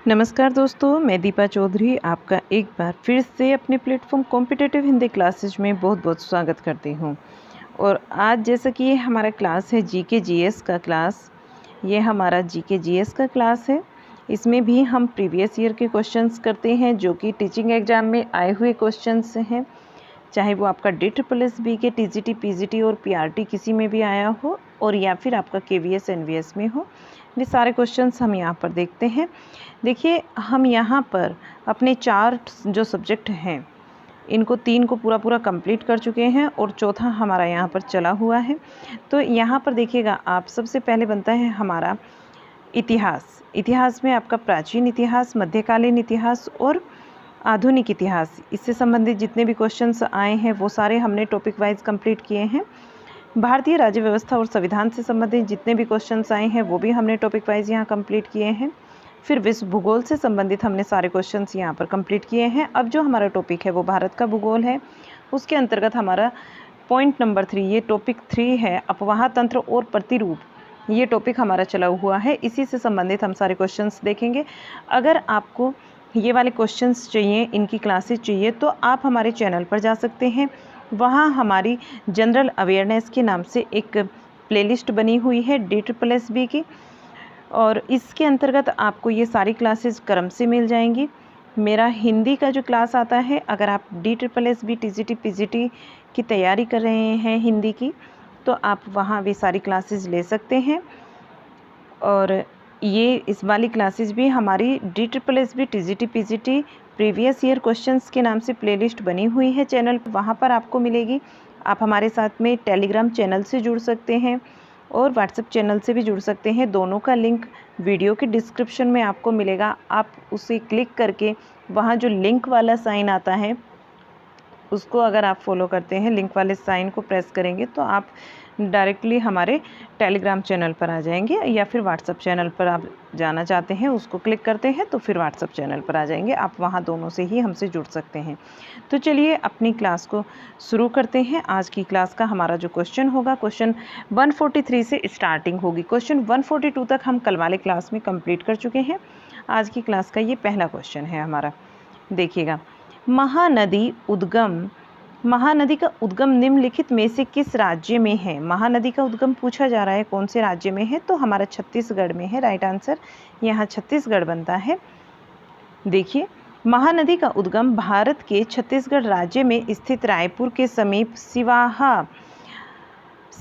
नमस्कार दोस्तों, मैं दीपा चौधरी आपका एक बार फिर से अपने प्लेटफॉर्म कॉम्पिटिटिव हिंदी क्लासेज में बहुत बहुत स्वागत करती हूँ। और आज जैसा कि ये हमारा क्लास है जीके जीएस का क्लास, ये हमारा जीके जीएस का क्लास है। इसमें भी हम प्रीवियस ईयर के क्वेश्चंस करते हैं जो कि टीचिंग एग्जाम में आए हुए क्वेश्चंस हैं, चाहे वो आपका DSSB के TGT, PGT और PRT किसी में भी आया हो और या फिर आपका KVS NVS में हो, ये सारे क्वेश्चंस हम यहाँ पर देखते हैं। देखिए, हम यहाँ पर अपने 4 जो सब्जेक्ट हैं इनको 3 को पूरा कंप्लीट कर चुके हैं और चौथा हमारा यहाँ पर चला हुआ है। तो यहाँ पर देखिएगा आप, सबसे पहले बनता है हमारा इतिहास। इतिहास में आपका प्राचीन इतिहास, मध्यकालीन इतिहास और आधुनिक इतिहास, इससे संबंधित जितने भी क्वेश्चंस आए हैं वो सारे हमने टॉपिक वाइज कंप्लीट किए हैं। भारतीय राज्य व्यवस्था और संविधान से संबंधित जितने भी क्वेश्चंस आए हैं वो भी हमने टॉपिक वाइज यहाँ कंप्लीट किए हैं। फिर विश्व भूगोल से संबंधित हमने सारे क्वेश्चंस यहाँ पर कंप्लीट किए हैं। अब जो हमारा टॉपिक है वो भारत का भूगोल है, उसके अंतर्गत हमारा पॉइंट नंबर 3, ये टॉपिक 3 है, अपवाह तंत्र और प्रतिरूप, ये टॉपिक हमारा चला हुआ है। इसी से संबंधित हम सारे क्वेश्चंस देखेंगे। अगर आपको ये वाले क्वेश्चंस चाहिए, इनकी क्लासेस चाहिए, तो आप हमारे चैनल पर जा सकते हैं। वहाँ हमारी जनरल अवेयरनेस के नाम से एक प्लेलिस्ट बनी हुई है DSSB की, और इसके अंतर्गत आपको ये सारी क्लासेस क्रम से मिल जाएंगी। मेरा हिंदी का जो क्लास आता है, अगर आप DSSB, TGT, PGT की तैयारी कर रहे हैं हिंदी की, तो आप वहाँ वे सारी क्लासेस ले सकते हैं। और ये इस वाली क्लासेस भी हमारी DSSB, TGT, PGT previous year questions के नाम से प्लेलिस्ट बनी हुई है चैनल, वहाँ पर आपको मिलेगी। आप हमारे साथ में टेलीग्राम चैनल से जुड़ सकते हैं और व्हाट्सएप चैनल से भी जुड़ सकते हैं। दोनों का लिंक वीडियो के डिस्क्रिप्शन में आपको मिलेगा। आप उसे क्लिक करके वहाँ जो लिंक वाला साइन आता है उसको अगर आप फॉलो करते हैं, लिंक वाले साइन को प्रेस करेंगे तो आप डायरेक्टली हमारे टेलीग्राम चैनल पर आ जाएंगे, या फिर व्हाट्सएप चैनल पर आप जाना चाहते हैं उसको क्लिक करते हैं तो फिर व्हाट्सएप चैनल पर आ जाएंगे। आप वहां दोनों से ही हमसे जुड़ सकते हैं। तो चलिए अपनी क्लास को शुरू करते हैं। आज की क्लास का हमारा जो क्वेश्चन होगा, क्वेश्चन 143 से स्टार्टिंग होगी। क्वेश्चन 142 तक हम कल वाले क्लास में कंप्लीट कर चुके हैं। आज की क्लास का ये पहला क्वेश्चन है हमारा। देखिएगा, महानदी का उद्गम निम्नलिखित में से किस राज्य में है? महानदी का उद्गम पूछा जा रहा है कौन से राज्य में है, तो हमारा छत्तीसगढ़ में है। राइट आंसर यहाँ छत्तीसगढ़ बनता है। देखिए, महानदी का उद्गम भारत के छत्तीसगढ़ राज्य में स्थित रायपुर के समीप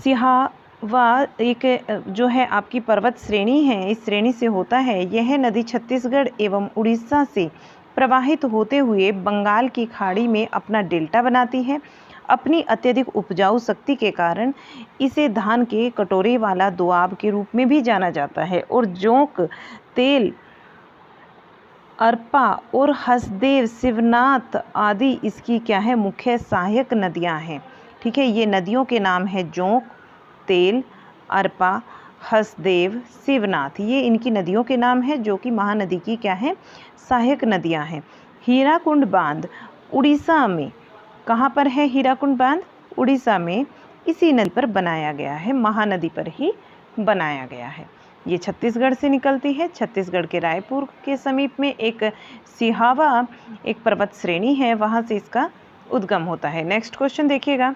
सिहावा एक जो है आपकी पर्वत श्रेणी है, इस श्रेणी से होता है। यह नदी छत्तीसगढ़ एवं उड़ीसा से प्रवाहित होते हुए बंगाल की खाड़ी में अपना डेल्टा बनाती है। अपनी अत्यधिक उपजाऊ शक्ति के कारण इसे धान के कटोरे वाला दोआब के रूप में भी जाना जाता है। और जोंक, तेल, अरपा और हसदेव, शिवनाथ आदि इसकी क्या है, मुख्य सहायक नदियां हैं। ठीक है, ये नदियों के नाम है जोंक, तेल, अरपा, हसदेव, शिवनाथ, ये इनकी नदियों के नाम है जो कि महानदी की क्या है, सहायक नदियां हैं। हीराकुंड बांध उड़ीसा में, कहाँ पर है हीराकुंड बांध? उड़ीसा में, इसी नदी पर बनाया गया है, महानदी पर ही बनाया गया है। ये छत्तीसगढ़ से निकलती है। छत्तीसगढ़ के रायपुर के समीप में एक सिहावा एक पर्वत श्रेणी है, वहाँ से इसका उद्गम होता है। नेक्स्ट क्वेश्चन देखिएगा,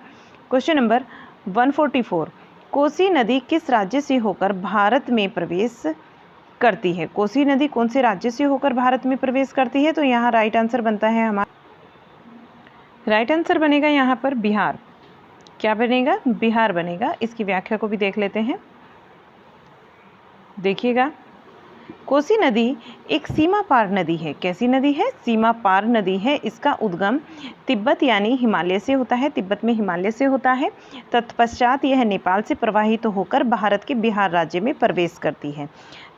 क्वेश्चन नंबर 144। कोसी नदी किस राज्य से होकर भारत में प्रवेश करती है? कोसी नदी कौन से राज्य से होकर भारत में प्रवेश करती है? तो यहाँ राइट आंसर बनता है हमारा, राइट आंसर बनेगा यहाँ पर बिहार। क्या बनेगा? बिहार बनेगा। इसकी व्याख्या को भी देख लेते हैं। देखिएगा, कोसी नदी एक सीमा पार नदी है। कैसी नदी है? सीमा पार नदी है। इसका उद्गम तिब्बत यानी हिमालय से होता है, तिब्बत में हिमालय से होता है। तत्पश्चात यह नेपाल से प्रवाहित होकर भारत के बिहार राज्य में प्रवेश करती है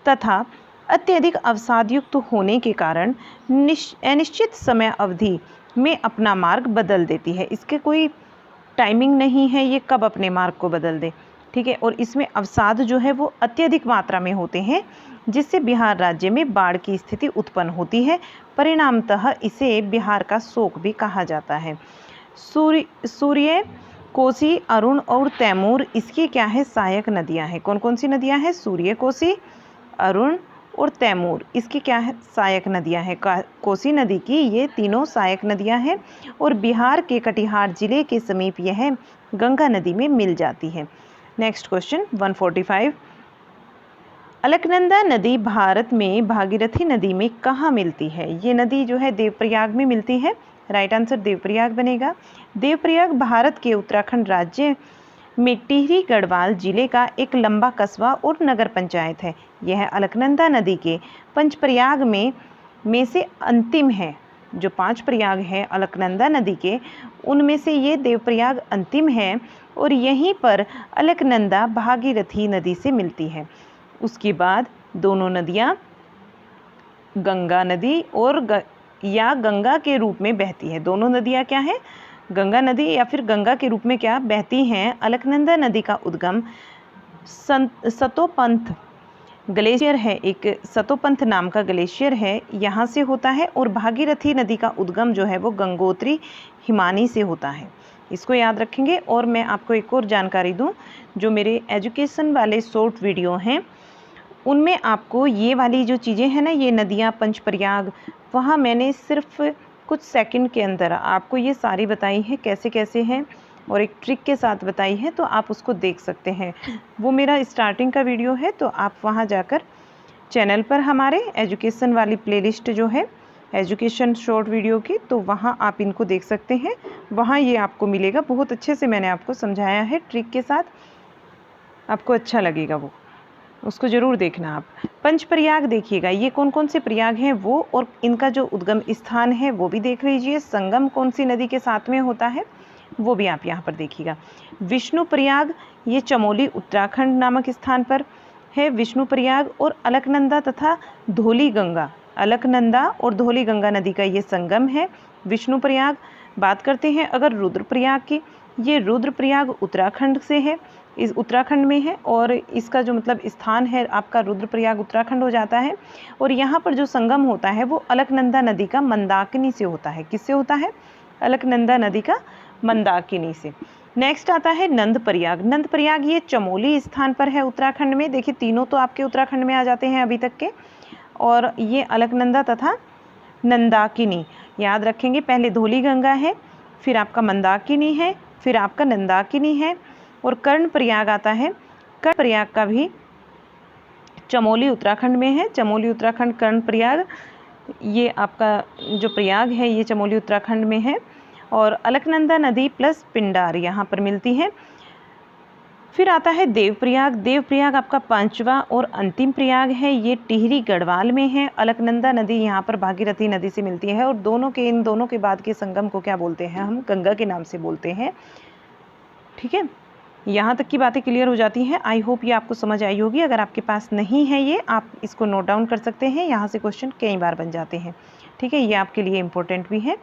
तथा अत्यधिक अवसादयुक्त होने के कारण अनिश्चित समय अवधि में अपना मार्ग बदल देती है। इसके कोई टाइमिंग नहीं है ये कब अपने मार्ग को बदल दे। ठीक है, और इसमें अवसाद जो है वो अत्यधिक मात्रा में होते हैं, जिससे बिहार राज्य में बाढ़ की स्थिति उत्पन्न होती है। परिणामतः इसे बिहार का शोक भी कहा जाता है। सूर्य, कोसी, अरुण और तैमूर इसकी क्या है, सहायक नदियां हैं। कौन कौन सी नदियां हैं? सूर्य, कोसी, अरुण और तैमूर, इसकी क्या है, सहायक नदियां हैं। कोसी नदी की ये तीनों सहायक नदियां हैं और बिहार के कटिहार जिले के समीप यह गंगा नदी में मिल जाती है। नेक्स्ट क्वेश्चन 145, अलकनंदा नदी भारत में भागीरथी नदी में कहाँ मिलती है? ये नदी जो है देवप्रयाग में मिलती है। राइट आंसर देवप्रयाग बनेगा। देवप्रयाग भारत के उत्तराखंड राज्य में टिहरी गढ़वाल जिले का एक लंबा कस्बा और नगर पंचायत है। यह अलकनंदा नदी के पंचप्रयाग में से अंतिम है। जो 5 प्रयाग हैं अलकनंदा नदी के, उनमें से ये देवप्रयाग अंतिम है और यहीं पर अलकनंदा भागीरथी नदी से मिलती है। उसके बाद दोनों नदियाँ गंगा नदी और या गंगा के रूप में बहती है। दोनों नदियाँ क्या हैं? गंगा नदी या फिर गंगा के रूप में क्या बहती हैं। अलकनंदा नदी का उद्गम सतोपंथ ग्लेशियर है, एक सतोपंथ नाम का ग्लेशियर है, यहाँ से होता है। और भागीरथी नदी का उद्गम जो है वो गंगोत्री हिमानी से होता है। इसको याद रखेंगे। और मैं आपको एक और जानकारी दूं, जो मेरे एजुकेशन वाले शॉर्ट वीडियो हैं उनमें आपको ये वाली जो चीज़ें हैं ना, ये नदियाँ पंचप्रयाग, वहाँ मैंने सिर्फ कुछ सेकंड के अंदर आपको ये सारी बताई है कैसे कैसे हैं और एक ट्रिक के साथ बताई है, तो आप उसको देख सकते हैं। वो मेरा स्टार्टिंग का वीडियो है, तो आप वहाँ जाकर चैनल पर हमारे एजुकेशन वाली प्लेलिस्ट जो है एजुकेशन शॉर्ट वीडियो की, तो वहाँ आप इनको देख सकते हैं। वहाँ ये आपको मिलेगा। बहुत अच्छे से मैंने आपको समझाया है ट्रिक के साथ, आपको अच्छा लगेगा, वो उसको ज़रूर देखना आप। पंचप्रयाग देखिएगा, ये कौन कौन से प्रयाग हैं वो, और इनका जो उद्गम स्थान है वो भी देख लीजिए। संगम कौन सी नदी के साथ में होता है वो भी आप यहाँ पर देखिएगा। विष्णु प्रयाग ये चमोली उत्तराखंड नामक स्थान पर है विष्णु प्रयाग। और अलकनंदा तथा धौली गंगा, अलकनंदा और धौली गंगा नदी का ये संगम है विष्णु प्रयाग। बात करते हैं अगर रुद्रप्रयाग की, ये रुद्रप्रयाग उत्तराखंड से है, इस उत्तराखंड में है और इसका जो मतलब स्थान है आपका रुद्रप्रयाग उत्तराखंड हो जाता है। और यहाँ पर जो संगम होता है वो अलकनंदा नदी का मंदाकिनी से होता है। किससे होता है? अलकनंदा नदी का मंदाकिनी से। नेक्स्ट आता है नंदप्रयाग। नंदप्रयाग ये चमोली स्थान पर है उत्तराखंड में। देखिए तीनों तो आपके उत्तराखंड में आ जाते हैं अभी तक के। और ये अलकनंदा तथा नंदाकिनी याद रखेंगे। पहले धौली गंगा है, फिर आपका मंदाकिनी है, फिर आपका नंदाकिनी है और कर्णप्रयाग आता है। कर्णप्रयाग का भी चमोली उत्तराखंड में है। चमोली उत्तराखंड कर्णप्रयाग, ये आपका जो प्रयाग है ये चमोली उत्तराखंड में है। और अलकनंदा नदी प्लस पिंडार यहाँ पर मिलती है। फिर आता है देवप्रयाग। देवप्रयाग आपका 5वां और अंतिम प्रयाग है, ये टिहरी गढ़वाल में है। अलकनंदा नदी यहाँ पर भागीरथी नदी से मिलती है और इन दोनों के बाद के संगम को क्या बोलते हैं? हम गंगा के नाम से बोलते हैं। ठीक है, यहाँ तक की बातें क्लियर हो जाती हैं। आई होप ये आपको समझ आई होगी। अगर आपके पास नहीं है ये, आप इसको नोट डाउन कर सकते हैं। यहाँ से क्वेश्चन कई बार बन जाते हैं। ठीक है, ये आपके लिए इम्पोर्टेंट भी है,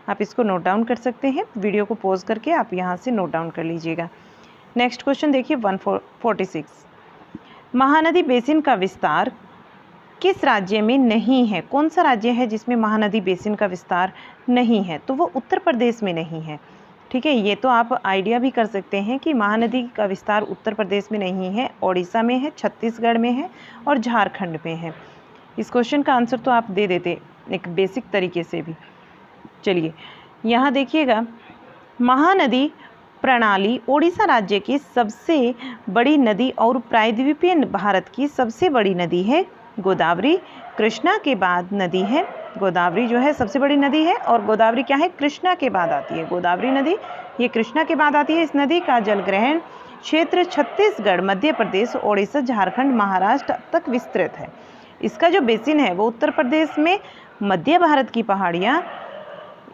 आप इसको नोट डाउन कर सकते हैं। वीडियो को पॉज करके आप यहाँ से नोट डाउन कर लीजिएगा। नेक्स्ट क्वेश्चन देखिए 146, महानदी बेसिन का विस्तार किस राज्य में नहीं है? कौन सा राज्य है जिसमें महानदी बेसिन का विस्तार नहीं है? तो वो उत्तर प्रदेश में नहीं है। ठीक है, ये तो आप आइडिया भी कर सकते हैं कि महानदी का विस्तार उत्तर प्रदेश में नहीं है, ओडिशा में है, छत्तीसगढ़ में है और झारखंड में है। इस क्वेश्चन का आंसर तो आप दे देते एक बेसिक तरीके से भी। चलिए यहाँ देखिएगा, महानदी प्रणाली ओडिशा राज्य की सबसे बड़ी नदी और प्रायद्वीपीय भारत की सबसे बड़ी नदी है गोदावरी। कृष्णा के बाद नदी है गोदावरी, जो है सबसे बड़ी नदी है। और गोदावरी क्या है? कृष्णा के बाद आती है। गोदावरी नदी ये कृष्णा के बाद आती है। इस नदी का जलग्रहण क्षेत्र छत्तीसगढ़, मध्य प्रदेश, ओडिशा, झारखंड, महाराष्ट्र तक विस्तृत है। इसका जो बेसिन है वो उत्तर प्रदेश में मध्य भारत की पहाड़ियाँ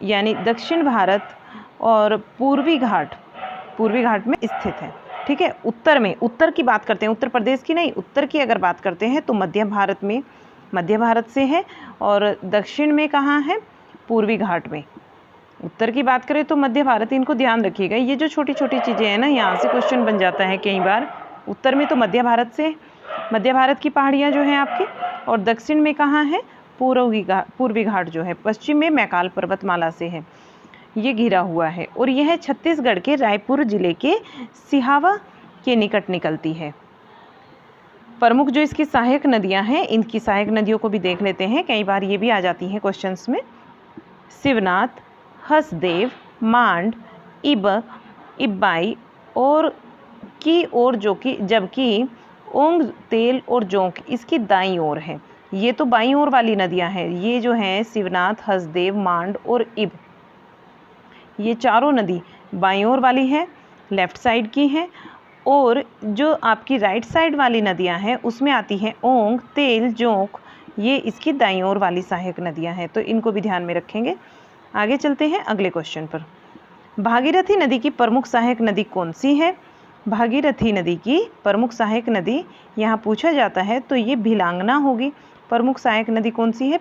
यानी दक्षिण भारत और पूर्वी घाट में स्थित है। ठीक है, उत्तर में, उत्तर की बात करते हैं, उत्तर प्रदेश की नहीं, उत्तर की अगर बात करते हैं तो मध्य भारत से है। और दक्षिण में कहाँ है? पूर्वी घाट में। उत्तर की बात करें तो मध्य भारत, इनको ध्यान रखिएगा। ये जो छोटी छोटी चीज़ें हैं ना, यहाँ से क्वेश्चन बन जाता है कई बार। उत्तर में तो मध्य भारत की पहाड़ियाँ जो हैं आपकी, और दक्षिण में कहाँ है? पूर्वी घाट जो है, पश्चिम में मैकाल पर्वतमाला से है, ये घिरा हुआ है। और यह छत्तीसगढ़ के रायपुर जिले के सिहावा के निकट निकलती है। प्रमुख जो इसकी सहायक नदियां हैं, इनकी सहायक नदियों को भी देख लेते हैं, कई बार ये भी आ जाती हैं क्वेश्चंस में। शिवनाथ, हसदेव, मांड, इब्बाई और जो कि जबकि ओंग, तेल और जोंक इसकी दाईं ओर है। ये तो बाईं ओर वाली नदियां हैं, ये जो हैं शिवनाथ, हसदेव, मांड और इब, ये चारों नदी बाईं ओर वाली है, लेफ्ट साइड की हैं। और जो आपकी राइट साइड वाली नदियां हैं उसमें आती हैं ओंग, तेल, जोंक, ये इसकी दाईं ओर वाली सहायक नदियां हैं, तो इनको भी ध्यान में रखेंगे। आगे चलते हैं अगले क्वेश्चन पर। भागीरथी नदी की प्रमुख सहायक नदी कौन सी है? भागीरथी नदी की प्रमुख सहायक नदी यहाँ पूछा जाता है तो ये भिलांगना होगी। प्रमुख सहायक नदी कौन सी है?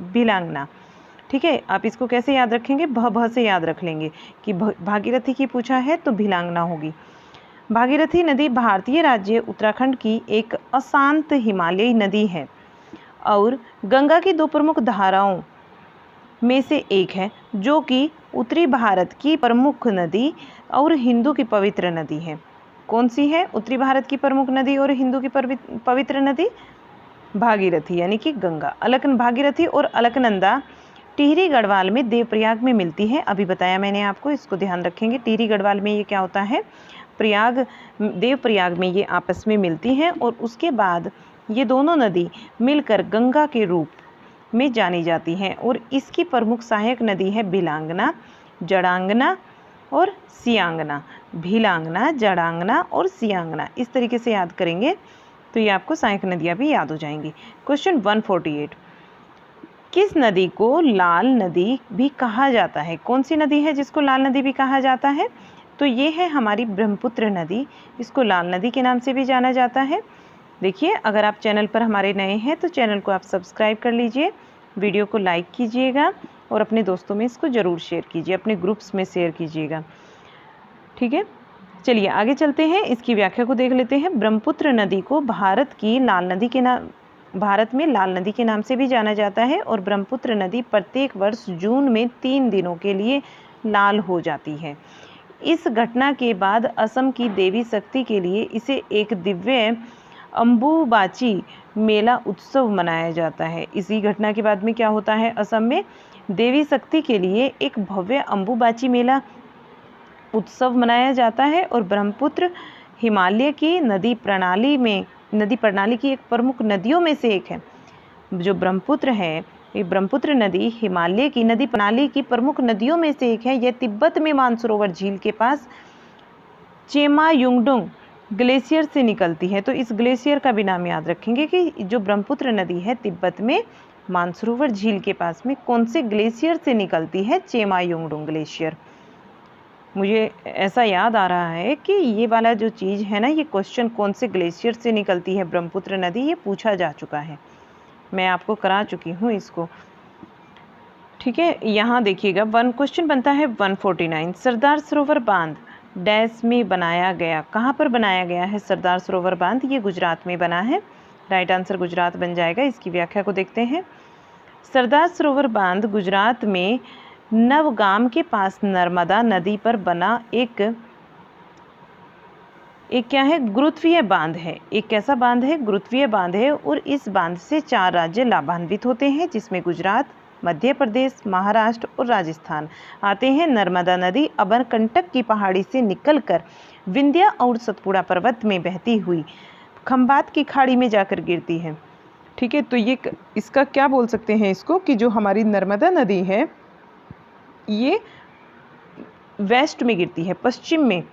भिलांगना। ठीक है, आप इसको कैसे याद रखेंगे? भ से याद रख लेंगे कि भागीरथी की पूछा है तो भिलांगना होगी। भागीरथी नदी भारतीय राज्य उत्तराखंड की एक अशांत हिमालयी नदी है और गंगा की दो प्रमुख धाराओं में से एक है, जो कि उत्तरी भारत की प्रमुख नदी और हिंदू की पवित्र नदी है। कौन सी है उत्तरी भारत की प्रमुख नदी और हिंदू की पवित्र नदी? भागीरथी, यानी कि गंगा। भागीरथी और अलकनंदा टिहरी गढ़वाल में देवप्रयाग में मिलती है। अभी बताया मैंने आपको, इसको ध्यान रखेंगे। टिहरी गढ़वाल में ये क्या होता है? देवप्रयाग में ये आपस में मिलती हैं और उसके बाद ये दोनों नदी मिलकर गंगा के रूप में जानी जाती हैं और इसकी प्रमुख सहायक नदी है भिलांगना, जड़ांगना और सियांगना। भिलांगना, जड़ांगना और सियांगना, इस तरीके से याद करेंगे तो ये आपको सहायक नदियाँ भी याद हो जाएंगी। क्वेश्चन 148, किस नदी को लाल नदी भी कहा जाता है? कौन सी नदी है जिसको लाल नदी भी कहा जाता है? तो ये है हमारी ब्रह्मपुत्र नदी, इसको लाल नदी के नाम से भी जाना जाता है। देखिए, अगर आप चैनल पर हमारे नए हैं तो चैनल को आप सब्सक्राइब कर लीजिए, वीडियो को लाइक कीजिएगा और अपने दोस्तों में इसको ज़रूर शेयर कीजिए, अपने ग्रुप्स में शेयर कीजिएगा। ठीक है, चलिए आगे चलते हैं, इसकी व्याख्या को देख लेते हैं। ब्रह्मपुत्र नदी को भारत में लाल नदी के नाम से भी जाना जाता है और ब्रह्मपुत्र नदी प्रत्येक वर्ष जून में 3 दिनों के लिए लाल हो जाती है। इस घटना के बाद असम की देवी शक्ति के लिए इसे एक दिव्य अम्बुबाची मेला उत्सव मनाया जाता है। इसी घटना के बाद में क्या होता है? असम में देवी शक्ति के लिए एक भव्य अम्बुबाची मेला उत्सव मनाया जाता है और ब्रह्मपुत्र हिमालय की नदी प्रणाली की एक प्रमुख नदियों में से एक है। जो ब्रह्मपुत्र है, ये ब्रह्मपुत्र नदी हिमालय की नदी प्रणाली की प्रमुख नदियों में से एक है। यह तिब्बत में मानसरोवर झील के पास चेमायुंगडुंग ग्लेशियर से निकलती है। तो इस ग्लेशियर का भी नाम याद रखेंगे कि जो ब्रह्मपुत्र नदी है तिब्बत में मानसरोवर झील के पास में कौन से ग्लेशियर से निकलती है? चेमायुंगडुंग ग्लेशियर। मुझे ऐसा याद आ रहा है कि ये वाला जो चीज़ है ना, ये क्वेश्चन कौन से ग्लेशियर से निकलती है ब्रह्मपुत्र नदी, ये पूछा जा चुका है, मैं आपको करा चुकी हूँ इसको। ठीक है, यहाँ देखिएगा क्वेश्चन बनता है 149, सरदार सरोवर बांध डैश में बनाया गया। कहाँ पर बनाया गया है सरदार सरोवर बांध? ये गुजरात में बना है। राइट आंसर गुजरात बन जाएगा। इसकी व्याख्या को देखते हैं। सरदार सरोवर बांध गुजरात में नवगाम के पास नर्मदा नदी पर बना एक क्या है? गुरुत्वीय बांध है। एक कैसा बांध है? गुरुत्वीय बांध है और इस बांध से 4 राज्य लाभान्वित होते हैं, जिसमें गुजरात, मध्य प्रदेश, महाराष्ट्र और राजस्थान आते हैं। नर्मदा नदी अमरकंटक की पहाड़ी से निकलकर विंध्या और सतपुड़ा पर्वत में बहती हुई खंबात की खाड़ी में जाकर गिरती है। ठीक है, तो ये इसका क्या बोल सकते हैं इसको, कि जो हमारी नर्मदा नदी है ये वेस्ट में गिरती है, पश्चिम में।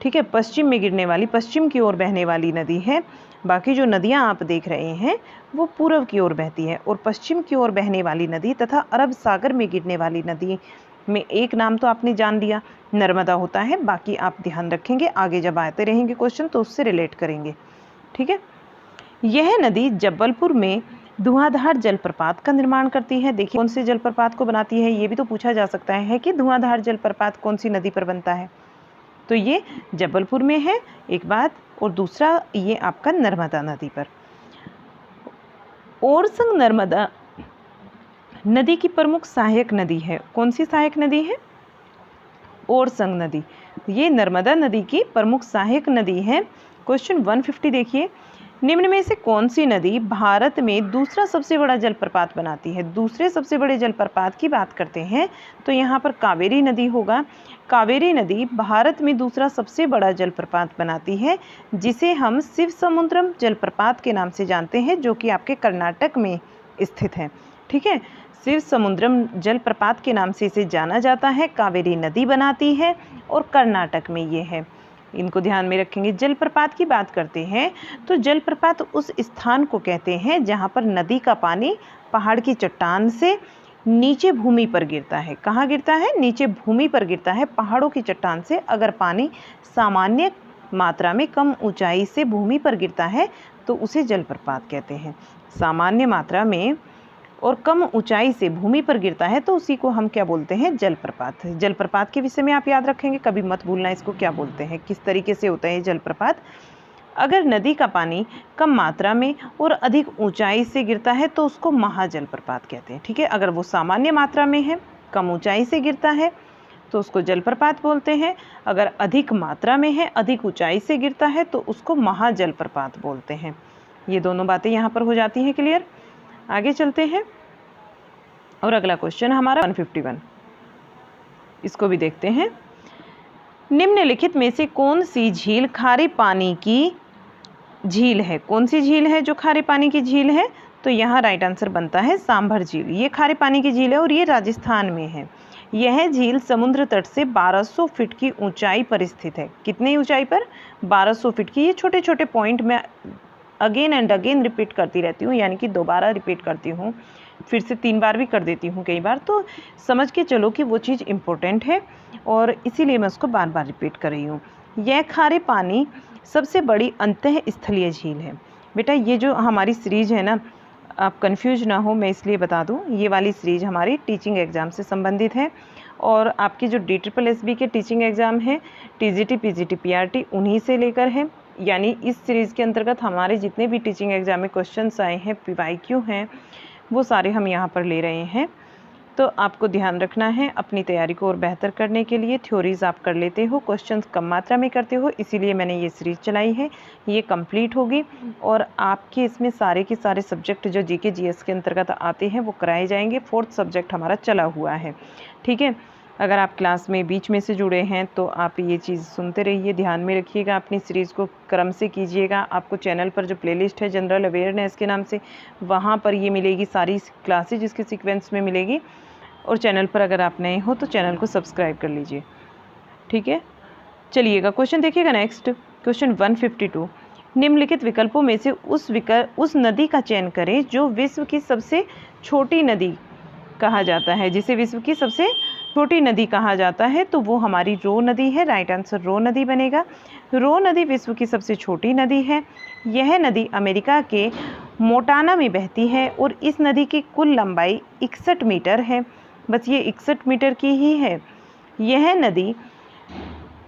ठीक है, पश्चिम में गिरने वाली, पश्चिम की ओर बहने वाली नदी है। बाकी जो नदियां आप देख रहे हैं वो पूर्व की ओर बहती है और पश्चिम की ओर बहने वाली नदी तथा अरब सागर में गिरने वाली नदी में एक नाम तो आपने जान लिया, नर्मदा होता है। बाकी आप ध्यान रखेंगे, आगे जब आते रहेंगे क्वेश्चन तो उससे रिलेट करेंगे। ठीक है, यह नदी जबलपुर में धुआंधार जलप्रपात का निर्माण करती है। देखिए कौन से जलप्रपात को बनाती है, ये भी तो पूछा जा सकता है कि धुआंधार जलप्रपात कौन सी नदी पर बनता है। तो ये जबलपुर में है एक बात, और दूसरा ये आपका नर्मदा नदी पर। ओरसंग नर्मदा नदी की प्रमुख सहायक नदी है। कौन सी सहायक नदी है? ओरसंग नदी। ये नर्मदा नदी की प्रमुख सहायक नदी है। क्वेश्चन 150 देखिए, निम्न में से कौन सी नदी भारत में दूसरा सबसे बड़ा जलप्रपात बनाती है? दूसरे सबसे बड़े जलप्रपात की बात करते हैं तो यहाँ पर कावेरी नदी होगा। कावेरी नदी भारत में दूसरा सबसे बड़ा जलप्रपात बनाती है, जिसे हम शिव समुद्रम जलप्रपात के नाम से जानते हैं, जो कि आपके कर्नाटक में स्थित है। ठीक है, शिव समुद्रम जलप्रपात के नाम से इसे जाना जाता है। कावेरी नदी बनाती है और कर्नाटक में ये है, इनको ध्यान में रखेंगे। जलप्रपात की बात करते हैं तो जलप्रपात उस स्थान को कहते हैं जहाँ पर नदी का पानी पहाड़ की चट्टान से नीचे भूमि पर गिरता है। कहाँ गिरता है? नीचे भूमि पर गिरता है, पहाड़ों की चट्टान से। अगर पानी सामान्य मात्रा में कम ऊंचाई से भूमि पर गिरता है तो उसे जलप्रपात कहते हैं। सामान्य मात्रा में और कम ऊंचाई से भूमि पर गिरता है तो उसी को हम क्या बोलते हैं? जलप्रपात। जलप्रपात के विषय में आप याद रखेंगे, कभी मत भूलना इसको क्या बोलते हैं, किस तरीके से होता है जलप्रपात। अगर नदी का पानी कम मात्रा में और अधिक ऊंचाई से गिरता है तो उसको महाजलप्रपात कहते हैं। ठीक है, अगर वो सामान्य मात्रा में है, कम ऊंचाई से गिरता है तो उसको जलप्रपात बोलते हैं। अगर अधिक मात्रा में है, अधिक ऊंचाई से गिरता है तो उसको महाजलप्रपात बोलते हैं। ये दोनों बातें यहाँ पर हो जाती हैं क्लियर। आगे चलते हैं और अगला क्वेश्चन हमारा 151, इसको भी देखते हैं। निम्नलिखित में से कौन सी झील खारे पानी की झील है? कौन सी झील है जो खारे पानी की झील है? तो यहाँ राइट आंसर बनता है सांभर झील। ये खारे पानी की झील है और ये राजस्थान में है। यह झील समुद्र तट से 1200 फीट की ऊंचाई पर स्थित है। कितनी ऊंचाई पर? 1200 फीट की। ये छोटे छोटे पॉइंट में अगेन एंड अगेन रिपीट करती रहती हूँ, यानी कि दोबारा रिपीट करती हूँ, फिर से 3 बार भी कर देती हूँ कई बार, तो समझ के चलो कि वो चीज़ इम्पोर्टेंट है और इसीलिए मैं उसको बार बार रिपीट कर रही हूँ। यह खारे पानी सबसे बड़ी अंतः स्थलीय झील है। बेटा ये जो हमारी सीरीज़ है ना, आप कंफ्यूज ना हो, मैं इसलिए बता दूँ, ये वाली सीरीज़ हमारी टीचिंग एग्ज़ाम से संबंधित है और आपकी जो DSSB के टीचिंग एग्ज़ाम है, TGT, PGT, PRT, उन्हीं से लेकर है। यानी इस सीरीज़ के अंतर्गत हमारे जितने भी टीचिंग एग्ज़ाम में क्वेश्चंस आए हैं, PYQ हैं, वो सारे हम यहाँ पर ले रहे हैं। तो आपको ध्यान रखना है अपनी तैयारी को और बेहतर करने के लिए। थ्योरीज़ आप कर लेते हो, क्वेश्चंस कम मात्रा में करते हो, इसीलिए मैंने ये सीरीज़ चलाई है। ये कंप्लीट होगी और आपके इसमें सारे के सारे सब्जेक्ट जो GK GS के अंतर्गत आते हैं वो कराए जाएंगे। 4th सब्जेक्ट हमारा चला हुआ है। ठीक है, अगर आप क्लास में बीच में से जुड़े हैं तो आप ये चीज़ सुनते रहिए, ध्यान में रखिएगा, अपनी सीरीज़ को क्रम से कीजिएगा। आपको चैनल पर जो प्लेलिस्ट है जनरल अवेयरनेस के नाम से, वहाँ पर ये मिलेगी सारी क्लासेज इसके सीक्वेंस में मिलेगी। और चैनल पर अगर आप नए हो तो चैनल को सब्सक्राइब कर लीजिए। ठीक है, चलिएगा क्वेश्चन देखिएगा। नेक्स्ट क्वेश्चन 152, निम्नलिखित विकल्पों में से उस नदी का चयन करें जो विश्व की सबसे छोटी नदी कहा जाता है। जिसे विश्व की सबसे छोटी नदी कहा जाता है तो वो हमारी रो नदी है। राइट आंसर रो नदी बनेगा। रो नदी विश्व की सबसे छोटी नदी है। यह नदी अमेरिका के मोंटाना में बहती है और इस नदी की कुल लंबाई 61 मीटर है। बस ये 61 मीटर की ही है। यह नदी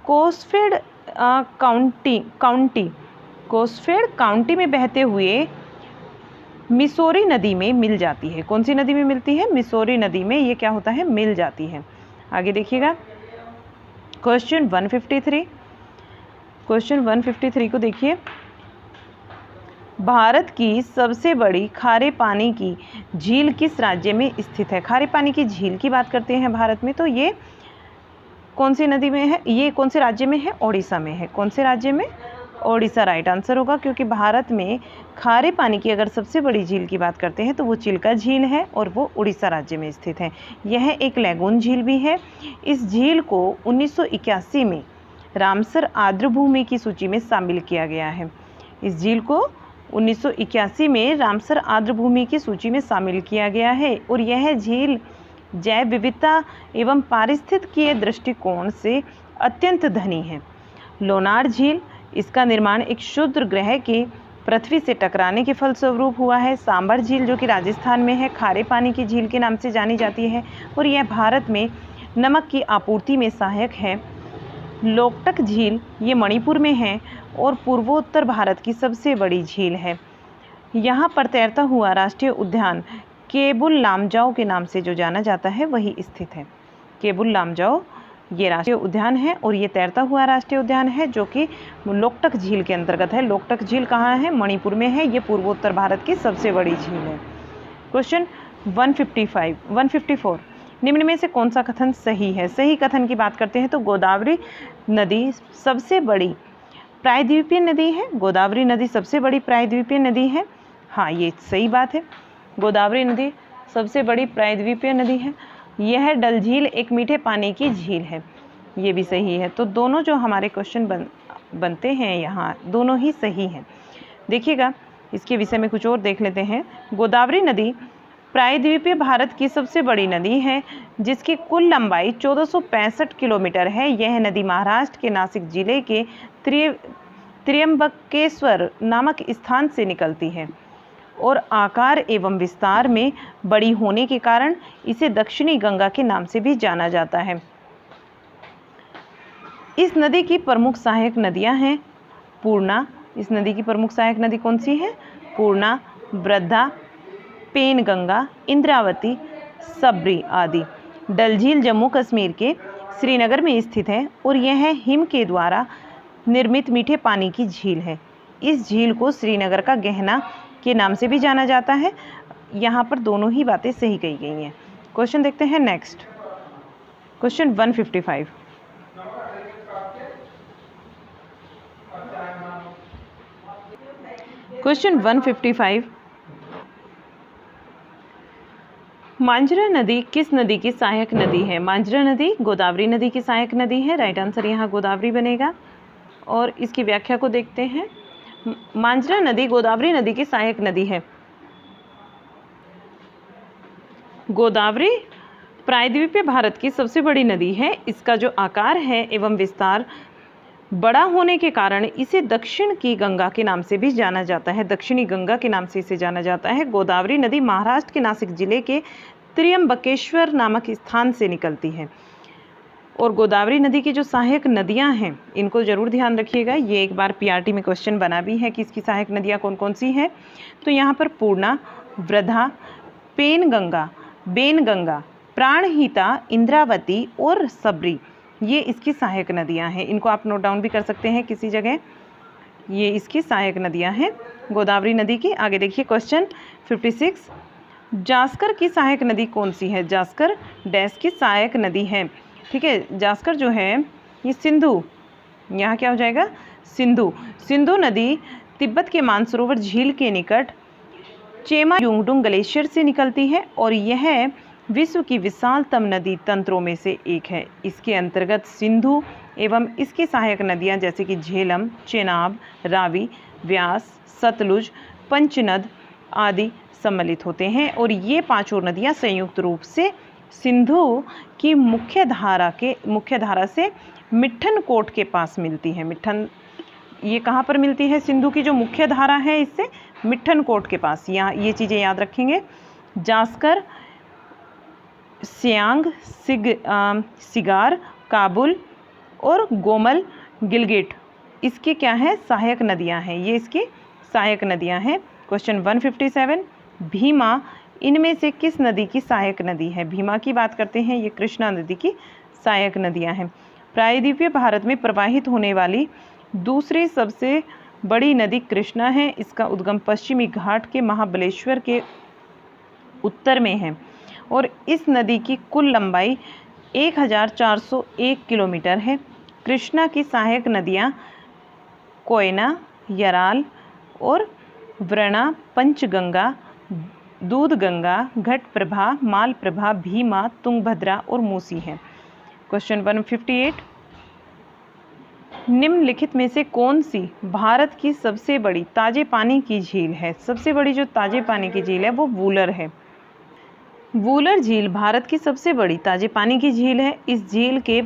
कोसफील्ड काउंटी में बहते हुए मिसौरी नदी में मिल जाती है। कौन सी नदी में मिलती है? मिसौरी नदी में ये क्या होता है? मिल जाती है। आगे देखिएगा क्वेश्चन 153। क्वेश्चन 153 को देखिए, भारत की सबसे बड़ी खारे पानी की झील किस राज्य में स्थित है? खारे पानी की झील की बात करते हैं भारत में तो ये कौन सी नदी में है? ये कौन से राज्य में है? ओडिशा में है। कौन से राज्य में? ओडिशा राइट आंसर होगा, क्योंकि भारत में खारे पानी की अगर सबसे बड़ी झील की बात करते हैं तो वो चिल्का झील है और वो उड़ीसा राज्य में स्थित है। यह एक लैगून झील भी है। इस झील को 1981 में रामसर आर्द्रभूमि की सूची में शामिल किया गया है। इस झील को 1981 में रामसर आर्द्रभूमि की सूची में शामिल किया गया है और यह झील जैव विविधता एवं पारिस्थितिकीय दृष्टिकोण से अत्यंत धनी है। लोनार झील, इसका निर्माण एक क्षुद्र ग्रह के पृथ्वी से टकराने के फलस्वरूप हुआ है। सांभर झील जो कि राजस्थान में है, खारे पानी की झील के नाम से जानी जाती है और यह भारत में नमक की आपूर्ति में सहायक है। लोकटक झील ये मणिपुर में है और पूर्वोत्तर भारत की सबसे बड़ी झील है। यहाँ पर तैरता हुआ राष्ट्रीय उद्यान केबुल लामजाओ के नाम से जो जाना जाता है वही स्थित है। केबुल लामजाओ ये राष्ट्रीय उद्यान है और ये तैरता हुआ राष्ट्रीय उद्यान है जो कि लोकटक झील के अंतर्गत है। लोकटक झील कहाँ है? मणिपुर में है। ये पूर्वोत्तर भारत की सबसे बड़ी झील है। क्वेश्चन 154, निम्न में से कौन सा कथन सही है? सही कथन की बात करते हैं तो गोदावरी नदी सबसे बड़ी प्रायद्वीपीय नदी है। गोदावरी नदी सबसे बड़ी प्रायद्वीपीय नदी है। हाँ, ये सही बात है। गोदावरी नदी सबसे बड़ी प्रायद्वीपीय नदी है। यह डल झील एक मीठे पानी की झील है। ये भी सही है। तो दोनों जो हमारे क्वेश्चन बनते हैं यहाँ, दोनों ही सही हैं। देखिएगा, इसके विषय में कुछ और देख लेते हैं। गोदावरी नदी प्रायद्वीपीय भारत की सबसे बड़ी नदी है जिसकी कुल लंबाई 1465 किलोमीटर है। यह नदी महाराष्ट्र के नासिक जिले के त्र्यंबकेश्वर नामक स्थान से निकलती है और आकार एवं विस्तार में बड़ी होने के कारण इसे दक्षिणी गंगा के नाम से भी जाना जाता है। इस नदी की प्रमुख सहायक नदियां हैं पूर्णा। इस नदी की प्रमुख सहायक नदी कौन सी है? पूर्णा, वृद्धा, पेनगंगा, इंद्रावती, सबरी आदि। डल झील जम्मू कश्मीर के श्रीनगर में स्थित है और यह हिम के द्वारा निर्मित मीठे पानी की झील है। इस झील को श्रीनगर का गहना के नाम से भी जाना जाता है। यहाँ पर दोनों ही बातें सही कही गई हैं। क्वेश्चन देखते हैं नेक्स्ट। क्वेश्चन 155, क्वेश्चन 155, मांजरा नदी किस नदी की सहायक नदी है? मांजरा नदी गोदावरी नदी की सहायक नदी है। राइट आंसर यहाँ गोदावरी बनेगा। और इसकी व्याख्या को देखते हैं। मांजरा नदी गोदावरी नदी की सहायक नदी है। गोदावरी प्रायद्वीपीय भारत की सबसे बड़ी नदी है। इसका जो आकार है एवं विस्तार बड़ा होने के कारण इसे दक्षिण की गंगा के नाम से भी जाना जाता है। दक्षिणी गंगा के नाम से इसे जाना जाता है। गोदावरी नदी महाराष्ट्र के नासिक जिले के त्र्यंबकेश्वर नामक स्थान से निकलती है। और गोदावरी नदी की जो सहायक नदियां हैं, इनको जरूर ध्यान रखिएगा। ये एक बार पीआरटी में क्वेश्चन बना भी है कि इसकी सहायक नदियां कौन कौन सी हैं। तो यहाँ पर पूर्णा, वृद्धा, पेनगंगा, बेनगंगा, प्राणहिता, इंद्रावती और सबरी, ये इसकी सहायक नदियां हैं। इनको आप नोट डाउन भी कर सकते हैं किसी जगह। ये इसकी सहायक नदियां हैं गोदावरी नदी की। आगे देखिए क्वेश्चन 56, जास्कर की सहायक नदी कौन सी है? जास्कर डैश की सहायक नदी है। ठीक है, जास्कर जो है ये सिंधु, यहाँ क्या हो जाएगा? सिंधु। सिंधु नदी तिब्बत के मानसरोवर झील के निकट चेमा युंगडुंग ग्लेशियर से निकलती है और यह विश्व की विशालतम नदी तंत्रों में से एक है। इसके अंतर्गत सिंधु एवं इसकी सहायक नदियां जैसे कि झेलम, चेनाब, रावी, व्यास, सतलुज, पंचनद आदि सम्मिलित होते हैं। और ये पांचों नदियां संयुक्त रूप से सिंधु की मुख्य धारा से मिठन कोट के पास मिलती है। मिठन ये कहाँ पर मिलती है? सिंधु की जो मुख्य धारा है इससे मिठन कोट के पास। यहाँ ये चीज़ें याद रखेंगे। जास्कर, सियांग, सिगार, काबुल और गोमल, गिलगिट इसकी क्या है? सहायक नदियां हैं। ये इसकी सहायक नदियां हैं। क्वेश्चन 157, भीमा इनमें से किस नदी की सहायक नदी है? भीमा की बात करते हैं, ये कृष्णा नदी की सहायक नदियां हैं। प्रायद्वीपीय भारत में प्रवाहित होने वाली दूसरी सबसे बड़ी नदी कृष्णा है। इसका उद्गम पश्चिमी घाट के महाबलेश्वर के उत्तर में है और इस नदी की कुल लंबाई 1401 किलोमीटर है। कृष्णा की सहायक नदियाँ कोयना, यराल और व्रणा, पंचगंगा, दूधगंगा, घटप्रभा, मालप्रभा, भीमा, तुंगभद्रा और मूसी हैं। क्वेश्चन 158, निम्नलिखित में से कौन सी भारत की सबसे बड़ी ताजे पानी की झील है? सबसे बड़ी जो ताजे पानी की झील है वो वूलर है। वूलर झील भारत की सबसे बड़ी ताजे पानी की झील है। इस झील के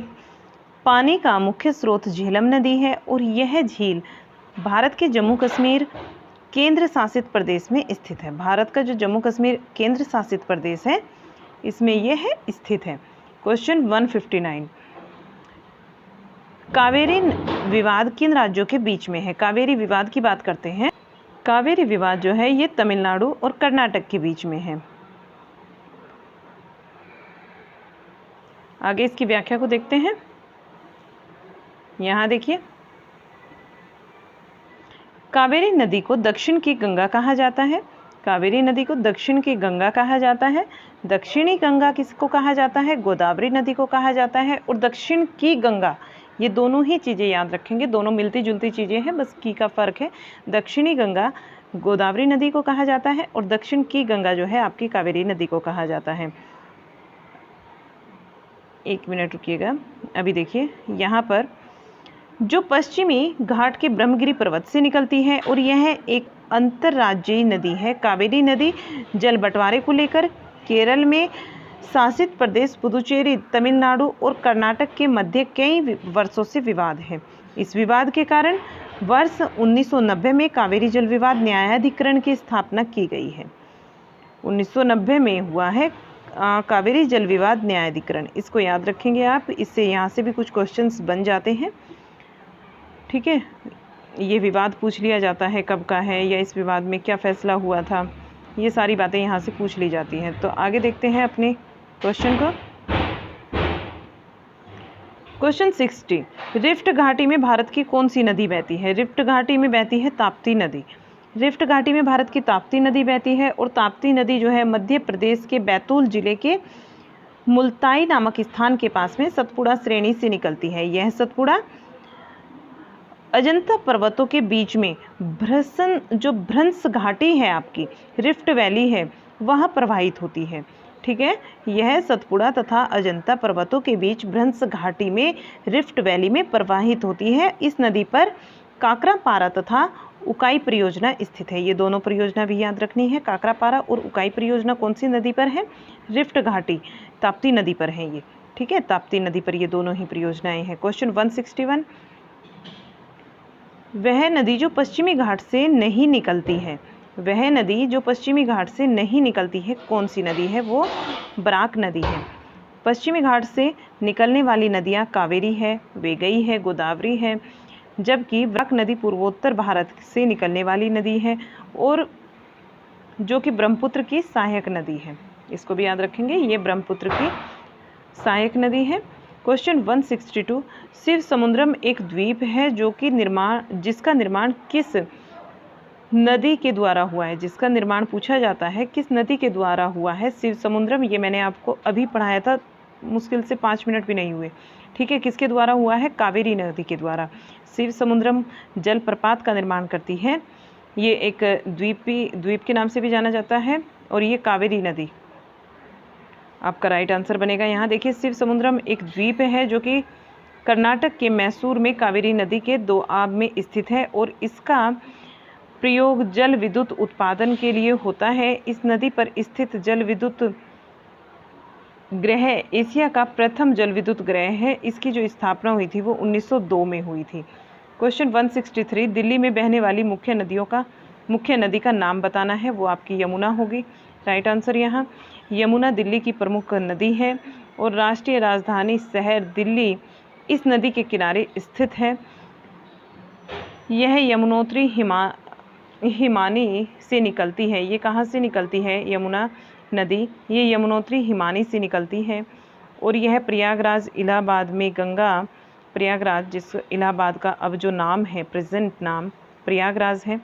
पानी का मुख्य स्रोत झेलम नदी है और यह झील भारत के जम्मू कश्मीर केंद्र शासित प्रदेश में स्थित है। भारत का जो जम्मू कश्मीर केंद्र शासित प्रदेश है इसमें यह स्थित है। क्वेश्चन 159, कावेरी विवाद किन राज्यों के बीच में है? कावेरी विवाद की बात करते हैं। कावेरी विवाद जो है ये तमिलनाडु और कर्नाटक के बीच में है। आगे इसकी व्याख्या को देखते हैं। यहाँ देखिए, कावेरी नदी को दक्षिण की गंगा कहा जाता है। कावेरी नदी को दक्षिण की गंगा कहा जाता है। दक्षिणी गंगा किसको कहा जाता है? गोदावरी नदी को कहा जाता है। और दक्षिण की गंगा, ये दोनों ही चीज़ें याद रखेंगे, दोनों मिलती जुलती चीज़ें हैं, बस की का फ़र्क है। दक्षिणी गंगा गोदावरी नदी को कहा जाता है और दक्षिण की गंगा जो है आपकी कावेरी नदी को कहा जाता है। एक मिनट रुकिएगा। अभी देखिए, यहाँ पर जो पश्चिमी घाट के ब्रह्मगिरी पर्वत से निकलती है और यह एक अंतर्राज्यीय नदी है। कावेरी नदी जल बंटवारे को लेकर केरल में शासित प्रदेश पुदुचेरी, तमिलनाडु और कर्नाटक के मध्य कई वर्षों से विवाद है। इस विवाद के कारण वर्ष 1990 में कावेरी जल विवाद न्यायाधिकरण की स्थापना की गई है। 1990 में हुआ है कावेरी जल विवाद न्यायाधिकरण। इसको याद रखेंगे आप, इससे यहाँ से भी कुछ क्वेश्चंस बन जाते हैं। ठीक है, ये विवाद पूछ लिया जाता है कब का है या इस विवाद में क्या फैसला हुआ था, ये सारी बातें यहाँ से पूछ ली जाती हैं। तो आगे देखते हैं अपने क्वेश्चन को। क्वेश्चन 60, रिफ्ट घाटी में भारत की कौन सी नदी बहती है? रिफ्ट घाटी में बहती है ताप्ती नदी। रिफ्ट घाटी में भारत की ताप्ती नदी बहती है और ताप्ती नदी जो है मध्य प्रदेश के बैतूल जिले के मुल्ताई नामक स्थान के पास में सतपुड़ा श्रेणी से निकलती है। यह सतपुड़ा अजंता पर्वतों के बीच में भ्रंश घाटी है आपकी, रिफ्ट वैली है, वह प्रवाहित होती है। ठीक है, यह सतपुड़ा तथा अजंता पर्वतों के बीच भ्रंश घाटी में रिफ्ट वैली में प्रवाहित होती है। इस नदी पर काकरापारा तथा उकाई परियोजना स्थित है। ये दोनों परियोजना भी याद रखनी है। काकरापारा और उकाई परियोजना कौन सी नदी पर है? रिफ्ट घाटी ताप्ती नदी पर है ये। ठीक है, ताप्ती नदी पर ये दोनों ही परियोजनाएं हैं। क्वेश्चन 161, वह नदी जो पश्चिमी घाट से नहीं निकलती है, वह नदी जो पश्चिमी घाट से नहीं निकलती है कौन सी नदी है? वो बराक नदी है। पश्चिमी घाट से निकलने वाली नदियाँ कावेरी है, वेगई है, गोदावरी है, जबकि बराक नदी पूर्वोत्तर भारत से निकलने वाली नदी है और जो कि ब्रह्मपुत्र की सहायक नदी है। इसको भी याद रखेंगे, ये ब्रह्मपुत्र की सहायक नदी है। क्वेश्चन 162, शिव समुद्रम एक द्वीप है जो कि जिसका निर्माण किस नदी के द्वारा हुआ है? जिसका निर्माण पूछा जाता है किस नदी के द्वारा हुआ है शिव समुद्रम। ये मैंने आपको अभी पढ़ाया था, मुश्किल से 5 मिनट भी नहीं हुए। ठीक है, किसके द्वारा हुआ है? कावेरी नदी के द्वारा शिव समुद्रम जलप्रपात का निर्माण करती है। ये एक द्वीप के नाम से भी जाना जाता है और ये कावेरी नदी आपका राइट आंसर बनेगा। यहाँ देखिए, शिव समुद्रम एक द्वीप है जो कि कर्नाटक के मैसूर में कावेरी नदी के दोआब में स्थित है और इसका प्रयोग जल विद्युत उत्पादन के लिए होता है। इस नदी पर स्थित जल विद्युत ग्रह एशिया का प्रथम जल विद्युत ग्रह है। इसकी जो स्थापना हुई थी वो 1902 में हुई थी। क्वेश्चन 163, दिल्ली में बहने वाली मुख्य नदी का नाम बताना है। वो आपकी यमुना होगी। राइट आंसर यहाँ यमुना दिल्ली की प्रमुख नदी है और राष्ट्रीय राजधानी शहर दिल्ली इस नदी के किनारे स्थित है। यह यमुनोत्री हिमानी से निकलती है। ये कहाँ से निकलती है यमुना नदी? ये यमुनोत्री हिमानी से निकलती है और यह प्रयागराज इलाहाबाद में गंगा प्रयागराज, जिस इलाहाबाद का अब जो नाम है, प्रेजेंट नाम प्रयागराज है।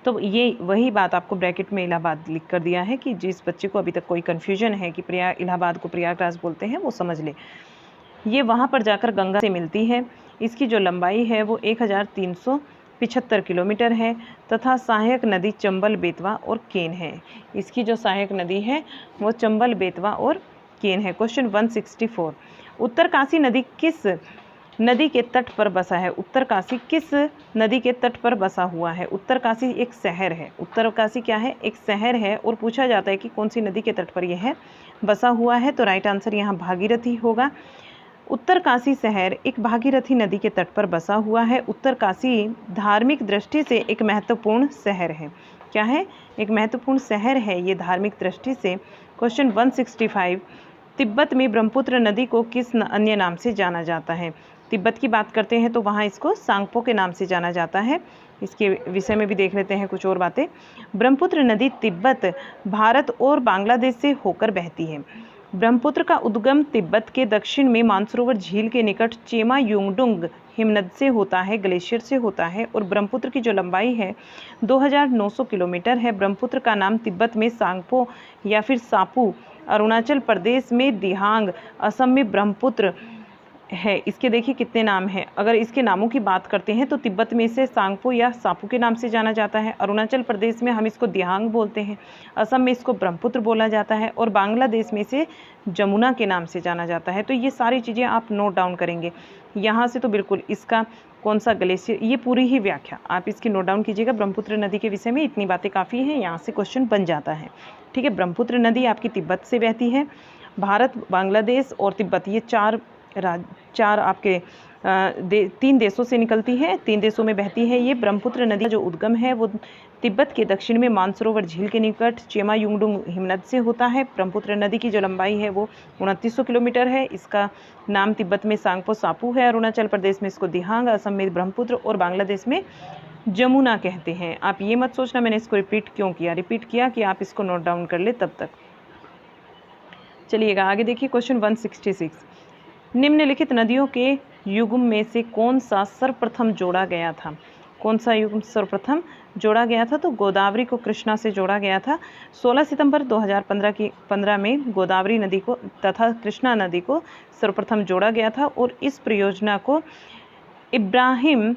तो ये वही बात आपको ब्रैकेट में इलाहाबाद लिख कर दिया है कि जिस बच्चे को अभी तक कोई कन्फ्यूजन है कि इलाहाबाद को प्रयागराज बोलते हैं वो समझ ले। ये वहाँ पर जाकर गंगा से मिलती है। इसकी जो लंबाई है वो 1375 किलोमीटर है तथा सहायक नदी चंबल, बेतवा और केन है। इसकी जो सहायक नदी है वो चंबल, बेतवा और केन है। क्वेश्चन 164, उत्तरकाशी नदी किस नदी के तट पर बसा है? उत्तरकाशी किस नदी के तट पर बसा हुआ है? उत्तरकाशी एक शहर है। उत्तरकाशी क्या है? एक शहर है और पूछा जाता है कि कौन सी नदी के तट पर यह बसा हुआ है। तो राइट आंसर यहाँ भागीरथी होगा। उत्तरकाशी शहर एक भागीरथी नदी के तट पर बसा हुआ है। उत्तरकाशी धार्मिक दृष्टि से एक महत्वपूर्ण शहर है। क्या है? एक महत्वपूर्ण शहर है ये धार्मिक दृष्टि से। क्वेश्चन 165, तिब्बत में ब्रह्मपुत्र नदी को किस अन्य नाम से जाना जाता है? तिब्बत की बात करते हैं तो वहाँ इसको सांगपो के नाम से जाना जाता है। इसके विषय में भी देख लेते हैं कुछ और बातें। ब्रह्मपुत्र नदी तिब्बत, भारत और बांग्लादेश से होकर बहती है। ब्रह्मपुत्र का उद्गम तिब्बत के दक्षिण में मानसरोवर झील के निकट चेमा युंगडुंग हिमनद से होता है, ग्लेशियर से होता है। और ब्रह्मपुत्र की जो लंबाई है 2900 किलोमीटर है। ब्रह्मपुत्र का नाम तिब्बत में सांगपो या फिर सापू, अरुणाचल प्रदेश में दिहांग, असम में ब्रह्मपुत्र है। इसके देखिए कितने नाम हैं। अगर इसके नामों की बात करते हैं तो तिब्बत में इसे सांगपो या सापू के नाम से जाना जाता है। अरुणाचल प्रदेश में हम इसको दिहांग बोलते हैं, असम में इसको ब्रह्मपुत्र बोला जाता है और बांग्लादेश में इसे जमुना के नाम से जाना जाता है। तो ये सारी चीज़ें आप नोट डाउन करेंगे यहाँ से। तो बिल्कुल इसका कौन सा ग्लेशियर, ये पूरी ही व्याख्या आप इसकी नोट डाउन कीजिएगा। ब्रह्मपुत्र नदी के विषय में इतनी बातें काफ़ी हैं, यहाँ से क्वेश्चन बन जाता है। ठीक है, ब्रह्मपुत्र नदी आपकी तिब्बत से बहती है। भारत, बांग्लादेश और तिब्बत ये चार आपके 3 देशों से निकलती है, 3 देशों में बहती है। ये ब्रह्मपुत्र नदी का जो उद्गम है वो तिब्बत के दक्षिण में मानसरोवर झील के निकट चेमा युंगडुंग हिमनद से होता है। ब्रह्मपुत्र नदी की जो लंबाई है वो 2900 किलोमीटर है। इसका नाम तिब्बत में सांगपो सापू है, अरुणाचल प्रदेश में इसको दिहांग, असम में ब्रह्मपुत्र और बांग्लादेश में जमुना कहते हैं। आप ये मत सोचना मैंने इसको रिपीट क्यों किया, रिपीट किया कि आप इसको नोट डाउन कर ले तब तक। चलिएगा आगे देखिए क्वेश्चन 166। निम्नलिखित नदियों के युग्म में से कौन सा सर्वप्रथम जोड़ा गया था? कौन सा युग्म सर्वप्रथम जोड़ा गया था? तो गोदावरी को कृष्णा से जोड़ा गया था। 16 सितंबर 2015 में गोदावरी नदी को तथा कृष्णा नदी को सर्वप्रथम जोड़ा गया था और इस परियोजना को इब्राहिमपट्टनम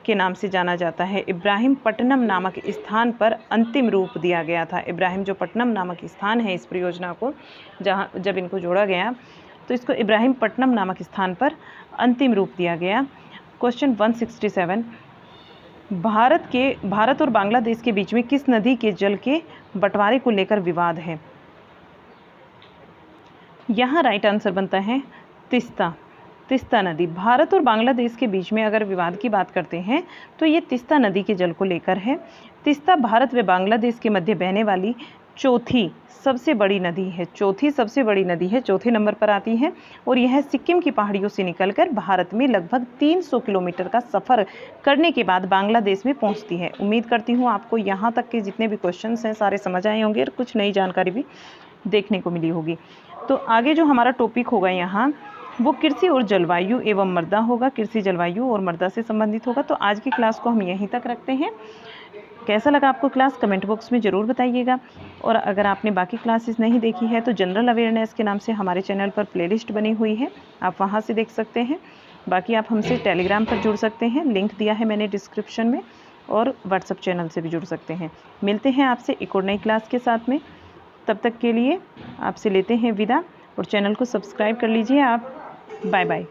के नाम से जाना जाता है। इब्राहिमपट्टनम नामक स्थान पर अंतिम रूप दिया गया था। इब्राहिम जो पट्टनम नामक स्थान है इस परियोजना को जहाँ जब इनको जोड़ा गया तो इसको इब्राहिमपट्टनम नामक स्थान पर अंतिम रूप दिया गया। क्वेश्चन 167। भारत और बांग्लादेश के बीच में किस नदी के जल के बंटवारे को लेकर विवाद है? यहाँ राइट आंसर बनता है तिस्ता नदी। भारत और बांग्लादेश के बीच में अगर विवाद की बात करते हैं तो ये तिस्ता नदी के जल को लेकर है। तिस्ता भारत व बांग्लादेश के मध्य बहने वाली चौथी सबसे बड़ी नदी है। चौथे नंबर पर आती है और यह सिक्किम की पहाड़ियों से निकलकर भारत में लगभग 300 किलोमीटर का सफ़र करने के बाद बांग्लादेश में पहुंचती है। उम्मीद करती हूं आपको यहाँ तक के जितने भी क्वेश्चंस हैं सारे समझ आए होंगे और कुछ नई जानकारी भी देखने को मिली होगी। तो आगे जो हमारा टॉपिक होगा यहाँ वो कृषि और जलवायु एवं मृदा होगा। कृषि, जलवायु और मृदा से संबंधित होगा। तो आज की क्लास को हम यहीं तक रखते हैं। कैसा लगा आपको क्लास कमेंट बॉक्स में ज़रूर बताइएगा। और अगर आपने बाकी क्लासेस नहीं देखी है तो जनरल अवेयरनेस के नाम से हमारे चैनल पर प्लेलिस्ट बनी हुई है, आप वहां से देख सकते हैं। बाकी आप हमसे टेलीग्राम पर जुड़ सकते हैं, लिंक दिया है मैंने डिस्क्रिप्शन में, और व्हाट्सएप चैनल से भी जुड़ सकते हैं। मिलते हैं आपसे एक और नई क्लास के साथ में। तब तक के लिए आपसे लेते हैं विदा और चैनल को सब्सक्राइब कर लीजिए आप। Bye bye.